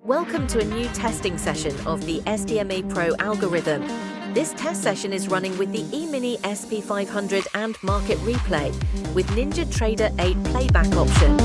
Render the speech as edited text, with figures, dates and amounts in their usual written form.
Welcome to a new testing session of the STMApro algorithm. This test session is running with the E-mini SP500 and Market Replay with NinjaTrader 8 playback option.